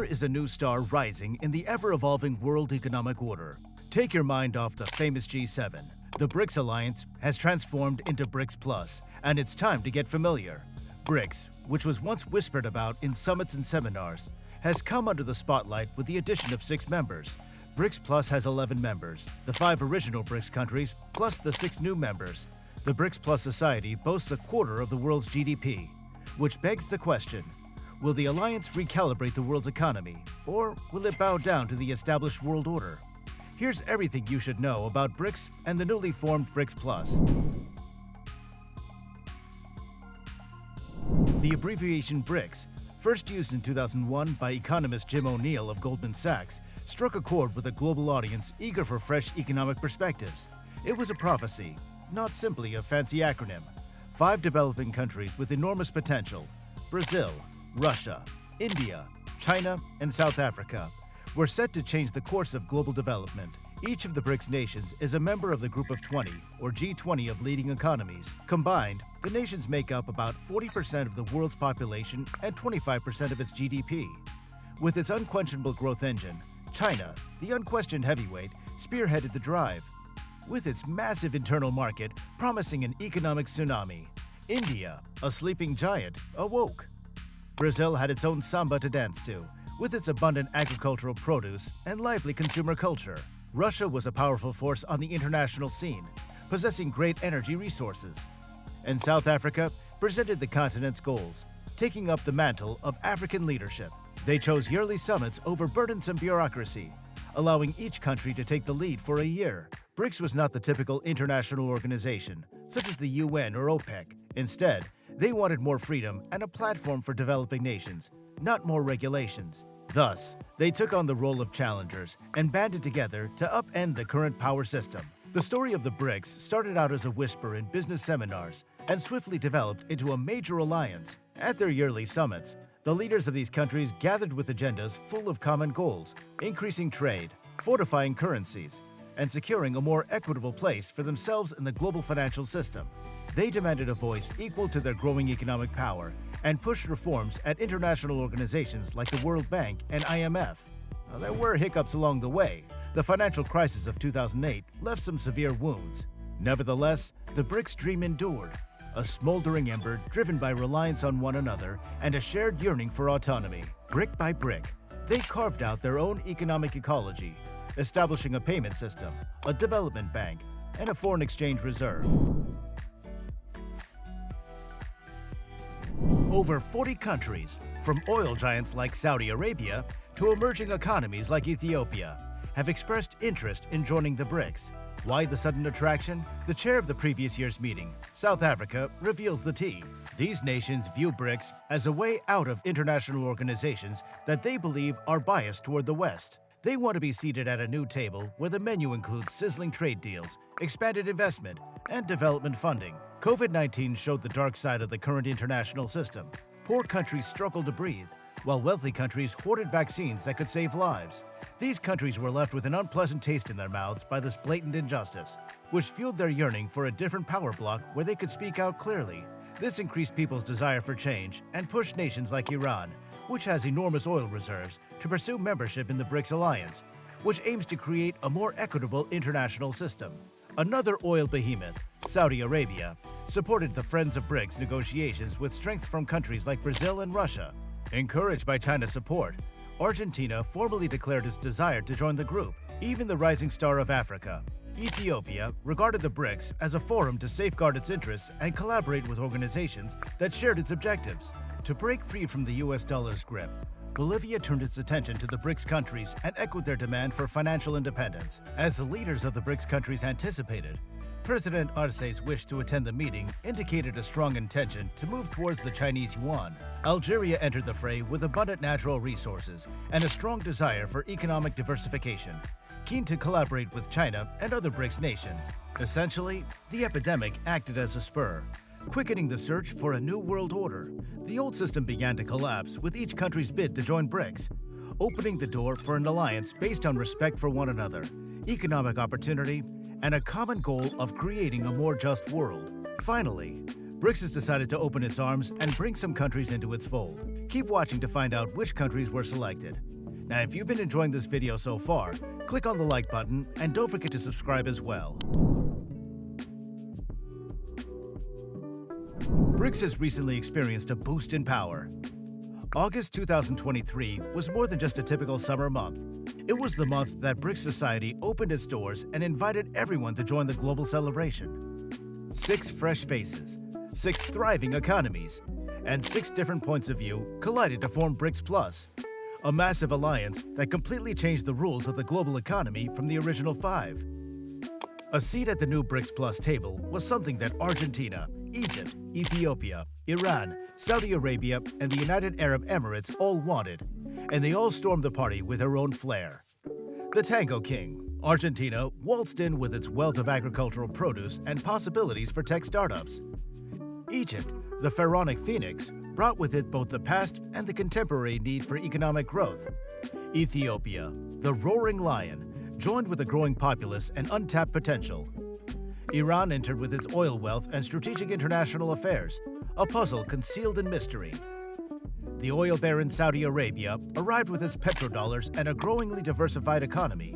is a new star rising in the ever-evolving world economic order. Take your mind off the famous G7. The BRICS alliance has transformed into BRICS Plus, and it's time to get familiar. BRICS, which was once whispered about in summits and seminars, has come under the spotlight with the addition of 6 members. BRICS Plus has 11 members, the 5 original BRICS countries, plus the 6 new members. The BRICS Plus society boasts a quarter of the world's GDP, which begs the question, will the alliance recalibrate the world's economy, or will it bow down to the established world order? Here's everything you should know about BRICS and the newly formed BRICS Plus. The abbreviation BRICS, first used in 2001 by economist Jim O'Neill of Goldman Sachs, struck a chord with a global audience eager for fresh economic perspectives. It was a prophecy, not simply a fancy acronym. 5 developing countries with enormous potential, Brazil, Russia, India, China, and South Africa, were set to change the course of global development. Each of the BRICS nations is a member of the Group of 20, or G20 of leading economies. Combined, the nations make up about 40% of the world's population and 25% of its GDP. With its unquenchable growth engine, China, the unquestioned heavyweight, spearheaded the drive. With its massive internal market promising an economic tsunami, India, a sleeping giant, awoke. Brazil had its own samba to dance to, with its abundant agricultural produce and lively consumer culture. Russia was a powerful force on the international scene, possessing great energy resources. And South Africa presented the continent's goals, taking up the mantle of African leadership. They chose yearly summits over burdensome bureaucracy, allowing each country to take the lead for a year. BRICS was not the typical international organization, such as the UN or OPEC. Instead, they wanted more freedom and a platform for developing nations, not more regulations. Thus, they took on the role of challengers and banded together to upend the current power system. The story of the BRICS started out as a whisper in business seminars and swiftly developed into a major alliance. At their yearly summits, the leaders of these countries gathered with agendas full of common goals, increasing trade, fortifying currencies, and securing a more equitable place for themselves in the global financial system. They demanded a voice equal to their growing economic power and pushed reforms at international organizations like the World Bank and IMF. Now, there were hiccups along the way. The financial crisis of 2008 left some severe wounds. Nevertheless, the BRICS dream endured, a smoldering ember driven by reliance on one another and a shared yearning for autonomy. Brick by brick, they carved out their own economic ecology, establishing a payment system, a development bank, and a foreign exchange reserve. Over 40 countries, from oil giants like Saudi Arabia to emerging economies like Ethiopia, have expressed interest in joining the BRICS. Why the sudden attraction? The chair of the previous year's meeting, South Africa, reveals the tea. These nations view BRICS as a way out of international organizations that they believe are biased toward the West. They want to be seated at a new table where the menu includes sizzling trade deals, expanded investment, and development funding. COVID-19 showed the dark side of the current international system. Poor countries struggled to breathe, while wealthy countries hoarded vaccines that could save lives. These countries were left with an unpleasant taste in their mouths by this blatant injustice, which fueled their yearning for a different power bloc where they could speak out clearly. This increased people's desire for change and pushed nations like Iran, which has enormous oil reserves, to pursue membership in the BRICS alliance, which aims to create a more equitable international system. Another oil behemoth, Saudi Arabia, supported the Friends of BRICS negotiations with strength from countries like Brazil and Russia. Encouraged by China's support, Argentina formally declared its desire to join the group. Even the rising star of Africa, Ethiopia, regarded the BRICS as a forum to safeguard its interests and collaborate with organizations that shared its objectives. To break free from the US dollar's grip, Bolivia turned its attention to the BRICS countries and echoed their demand for financial independence. As the leaders of the BRICS countries anticipated, President Arce's wish to attend the meeting indicated a strong intention to move towards the Chinese yuan. Algeria entered the fray with abundant natural resources and a strong desire for economic diversification, keen to collaborate with China and other BRICS nations. Essentially, the epidemic acted as a spur, quickening the search for a new world order. The old system began to collapse with each country's bid to join BRICS, opening the door for an alliance based on respect for one another, economic opportunity, and a common goal of creating a more just world. Finally, BRICS has decided to open its arms and bring some countries into its fold. Keep watching to find out which countries were selected. Now, if you've been enjoying this video so far, click on the like button and don't forget to subscribe as well. Brics has recently experienced a boost in power. August 2023 was more than just a typical summer month. It was the month that Brics Society opened its doors and invited everyone to join the global celebration. 6 fresh faces, 6 thriving economies, and 6 different points of view collided to form Brics Plus, a massive alliance that completely changed the rules of the global economy from the original 5. A seat at the new Brics Plus table was something that Argentina, Egypt, Ethiopia, Iran, Saudi Arabia, and the United Arab Emirates all wanted, and they all stormed the party with their own flair. The Tango King, Argentina, waltzed in with its wealth of agricultural produce and possibilities for tech startups. Egypt, the pharaonic phoenix, brought with it both the past and the contemporary need for economic growth. Ethiopia, the roaring lion, joined with a growing populace and untapped potential. Iran entered with its oil wealth and strategic international affairs, a puzzle concealed in mystery. The oil baron Saudi Arabia arrived with its petrodollars and a growingly diversified economy.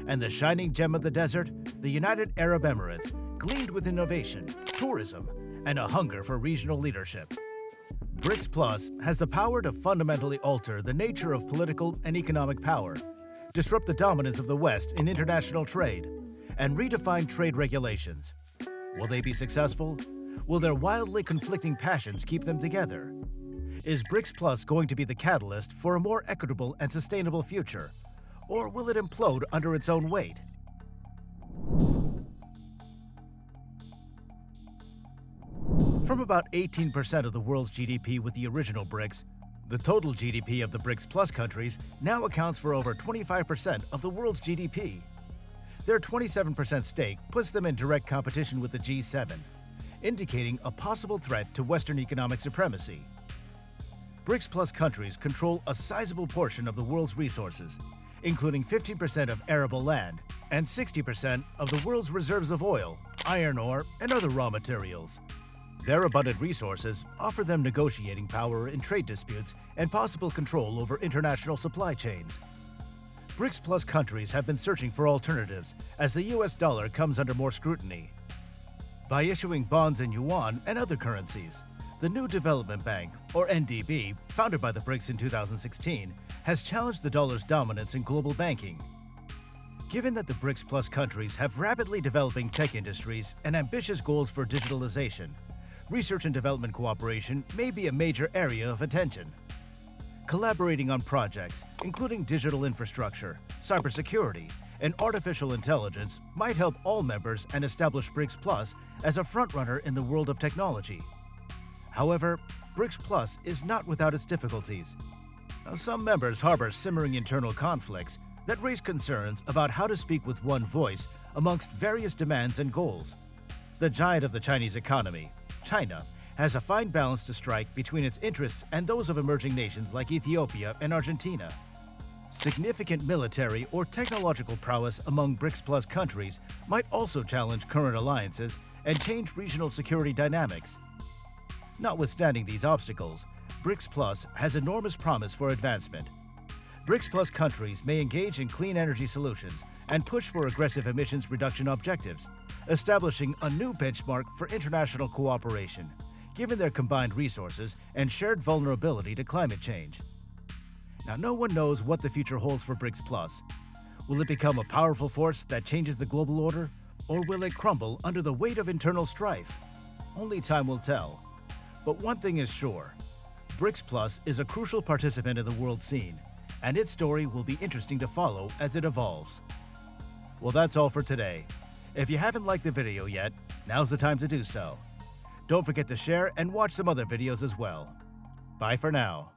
And the shining gem of the desert, the United Arab Emirates, gleamed with innovation, tourism, and a hunger for regional leadership. Brics Plus has the power to fundamentally alter the nature of political and economic power, disrupt the dominance of the West in international trade, and redefine trade regulations. Will they be successful? Will their wildly conflicting passions keep them together? Is Brics Plus going to be the catalyst for a more equitable and sustainable future? Or will it implode under its own weight? From about 18% of the world's GDP with the original Brics, the total GDP of the Brics Plus countries now accounts for over 25% of the world's GDP. Their 27% stake puts them in direct competition with the G7, indicating a possible threat to Western economic supremacy. Brics Plus countries control a sizable portion of the world's resources, including 15% of arable land and 60% of the world's reserves of oil, iron ore, and other raw materials. Their abundant resources offer them negotiating power in trade disputes and possible control over international supply chains. Brics Plus countries have been searching for alternatives as the US dollar comes under more scrutiny. By issuing bonds in yuan and other currencies, the New Development Bank, or NDB, founded by the Brics in 2016, has challenged the dollar's dominance in global banking. Given that the Brics Plus countries have rapidly developing tech industries and ambitious goals for digitalization, research and development cooperation may be a major area of attention. Collaborating on projects, including digital infrastructure, cybersecurity, and artificial intelligence, might help all members and establish Brics Plus as a frontrunner in the world of technology. However, Brics Plus is not without its difficulties. Some members harbor simmering internal conflicts that raise concerns about how to speak with one voice amongst various demands and goals. The giant of the Chinese economy, China, has a fine balance to strike between its interests and those of emerging nations like Ethiopia and Argentina. Significant military or technological prowess among Brics Plus countries might also challenge current alliances and change regional security dynamics. Notwithstanding these obstacles, Brics Plus has enormous promise for advancement. Brics Plus countries may engage in clean energy solutions and push for aggressive emissions reduction objectives, establishing a new benchmark for international cooperation, given their combined resources and shared vulnerability to climate change. Now, no one knows what the future holds for Brics Plus. Will it become a powerful force that changes the global order, or will it crumble under the weight of internal strife? Only time will tell. But one thing is sure, Brics Plus is a crucial participant in the world scene, and its story will be interesting to follow as it evolves. Well, that's all for today. If you haven't liked the video yet, now's the time to do so. Don't forget to share and watch some other videos as well. Bye for now.